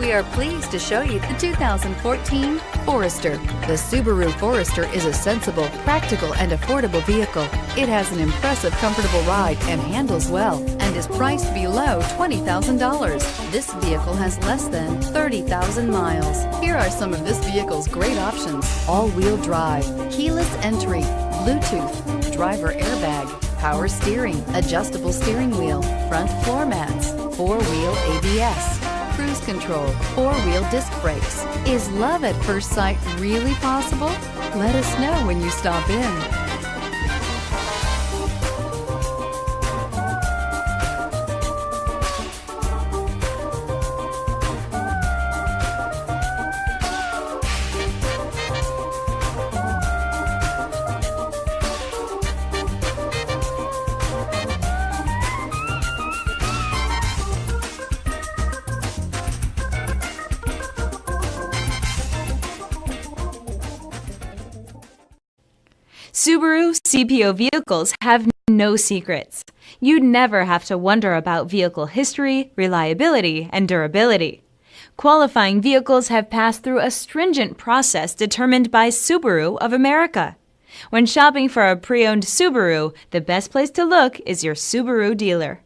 We are pleased to show you the 2014 Forester. The Subaru Forester is a sensible, practical, and affordable vehicle. It has an impressive, comfortable ride and handles well and is priced below $20,000. This vehicle has less than 30,000 miles. Here are some of this vehicle's great options: all-wheel drive, keyless entry, Bluetooth, driver airbag, power steering, adjustable steering wheel, front floor mats, four-wheel ABS, cruise control, four-wheel disc brakes. Is love at first sight really possible? Let us know when you stop in. Subaru CPO vehicles have no secrets. You'd never have to wonder about vehicle history, reliability, and durability. Qualifying vehicles have passed through a stringent process determined by Subaru of America. When shopping for a pre-owned Subaru, the best place to look is your Subaru dealer.